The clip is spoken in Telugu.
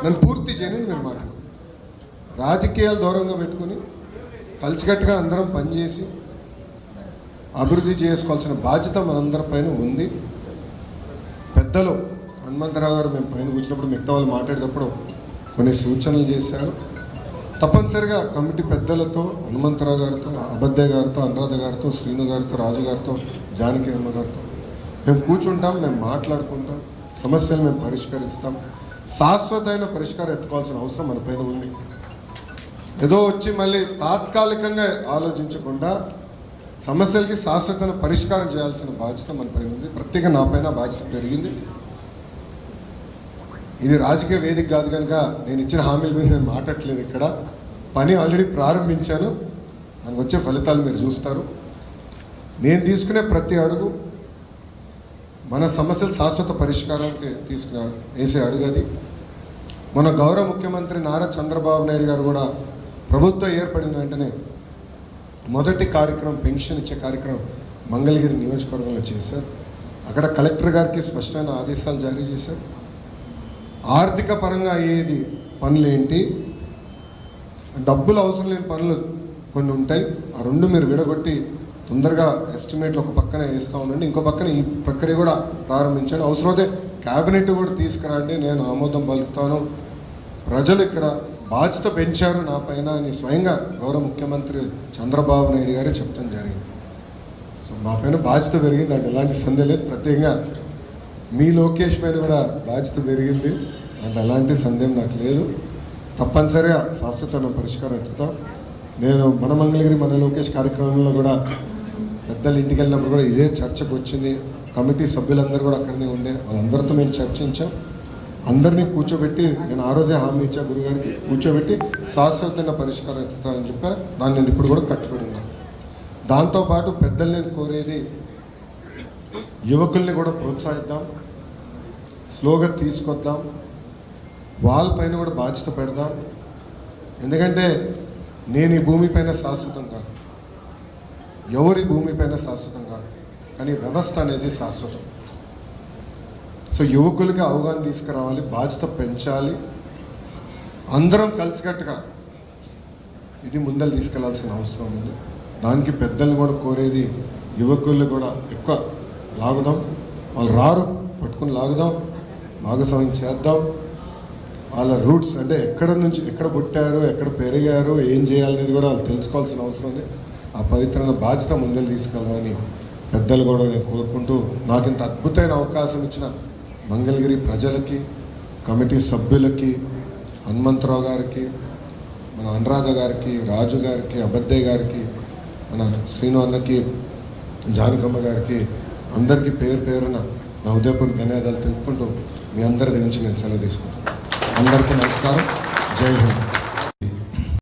నన్ను పూర్తి చేయని నేను మాట్లాడు రాజకీయాలు దూరంగా పెట్టుకుని కలిసికట్టుగా అందరం పనిచేసి అభివృద్ధి చేసుకోవాల్సిన బాధ్యత మనందరిపైన ఉంది. పెద్దలు హనుమంతరావు గారు మేము పైన కూర్చున్నప్పుడు మిగతా వాళ్ళు మాట్లాడేటప్పుడు కొన్ని సూచనలు చేశారు. తప్పనిసరిగా కమిటీ పెద్దలతో హనుమంతరావు గారితో, అబద్దయ్య గారితో, అనురాధ గారితో, శ్రీను గారితో, రాజు గారితో, జానకి అమ్మ గారితో మేము కూర్చుంటాం, మేము మాట్లాడుకుంటాం, సమస్యలు మేము పరిష్కరిస్తాం. శాశ్వతమైన పరిష్కారం ఎత్తుకోవాల్సిన అవసరం మన పైన ఉంది. ఏదో వచ్చి మళ్ళీ తాత్కాలికంగా ఆలోచించకుండా సమస్యలకి శాశ్వతమైన పరిష్కారం చేయాల్సిన బాధ్యత మన పైన ఉంది. ప్రత్యేకంగా నా పైన బాధ్యత పెరిగింది. ఇది రాజకీయ వేదిక కాదు కనుక నేను ఇచ్చిన హామీల గురించి నేను మాట్లాడలేదు. ఇక్కడ పని ఆల్రెడీ ప్రారంభించాను, దానికి వచ్చే ఫలితాలు మీరు చూస్తారు. నేను తీసుకునే ప్రతి అడుగు మన సమస్యలు శాశ్వత పరిష్కారానికి వేసే అడుగు అది. మన గౌరవ ముఖ్యమంత్రి నారా చంద్రబాబు నాయుడు గారు కూడా ప్రభుత్వం ఏర్పడిన వెంటనే మొదటి కార్యక్రమం పెన్షన్ ఇచ్చే కార్యక్రమం మంగళగిరి నియోజకవర్గంలో చేశారు. అక్కడ కలెక్టర్ గారికి స్పష్టమైన ఆదేశాలు జారీ చేశారు. ఆర్థిక పరంగా అయ్యేది పనులేంటి, డబ్బులు అవసరం లేని పనులు కొన్ని ఉంటాయి, ఆ రెండు మీరు విడగొట్టి తొందరగా ఎస్టిమేట్లు ఒక పక్కన వేస్తూ ఉండండి, ఇంకో పక్కన ఈ ప్రక్రియ కూడా ప్రారంభించండి. అవసరమైతే క్యాబినెట్ కూడా తీసుకురండి, నేను ఆమోదం పలుకుతాను. ప్రజలు ఇక్కడ బాధ్యత పెంచారు నా పైన అని స్వయంగా గౌరవ ముఖ్యమంత్రి చంద్రబాబు నాయుడు గారే చెప్తాం జరిగింది. సో మా పైన బాధ్యత పెరిగింది అంటే ఎలాంటి సందేహం లేదు. ప్రత్యేకంగా మీ లోకేష్ పైన కూడా బాధ్యత పెరిగింది అంటే అలాంటి సందేహం నాకు లేదు. తప్పనిసరిగా శాశ్వతమైన పరిష్కారం ఎత్తుతాం. నేను మన మంగళగిరి మన లోకేష్ కార్యక్రమంలో కూడా పెద్దల ఇంటికి వెళ్ళినప్పుడు కూడా ఇదే చర్చకు వచ్చింది. కమిటీ సభ్యులందరూ కూడా అక్కడనే ఉండే, వాళ్ళందరితో మేము చర్చించాం. అందరినీ కూర్చోబెట్టి నేను ఆ రోజే హామీ ఇచ్చా గురుగారికి, కూర్చోబెట్టి శాశ్వతమైన పరిష్కారం ఎత్తుతానని చెప్పా. దాన్ని నేను ఇప్పుడు కూడా కట్టుబడి ఉన్నాను. దాంతోపాటు పెద్దలు నేను కోరేది యువకుల్ని కూడా ప్రోత్సహిద్దాం, స్లోగా తీసుకొద్దాం, వాళ్ళపైన కూడా బాధ్యత పెడదాం. ఎందుకంటే నేను ఈ భూమిపైన శాశ్వతం కాదు, ఎవరి భూమిపైన శాశ్వతం కాదు, కానీ వ్యవస్థ అనేది శాశ్వతం. సో యువకులకి అవగాహన తీసుకురావాలి, బాధ్యత పెంచాలి, అందరం కలిసికట్టుగా ఇది ముందలు తీసుకెళ్లాల్సిన అవసరం ఉంది. దానికి పెద్దల్ని కూడా కోరేది యువకుల్ని కూడా ఎక్కువ లాగుదాం, వాళ్ళు రారు పట్టుకుని లాగుదాం, భాగస్వామ్యం చేద్దాం. వాళ్ళ రూట్స్ అంటే ఎక్కడ నుంచి ఎక్కడ పుట్టారు, ఎక్కడ పెరిగారు, ఏం చేయాలనేది కూడా వాళ్ళు తెలుసుకోవాల్సిన అవసరం ఉంది. ఆ పవిత్రమైన బాధ్యత ముందలు తీసుకెళ్దామని పెద్దలు కూడా నేను కోరుకుంటూ, నాకు ఇంత అద్భుతమైన అవకాశం ఇచ్చిన మంగళగిరి ప్రజలకి, కమిటీ సభ్యులకి, హనుమంతరావు గారికి, మన అనురాధ గారికి, రాజు గారికి, అబద్దయ్య గారికి, మన శ్రీను అన్నకి, జానకమ్మ గారికి, అందరికీ పేరు పేరున నా ఉదయపూర్వక ధన్యవాదాలు తెలుపుకుంటూ మీ అందరి దగ్గర నుంచి నేను సెలవు తీసుకుంటాను. అందరికీ నమస్కారం. జై హింద్.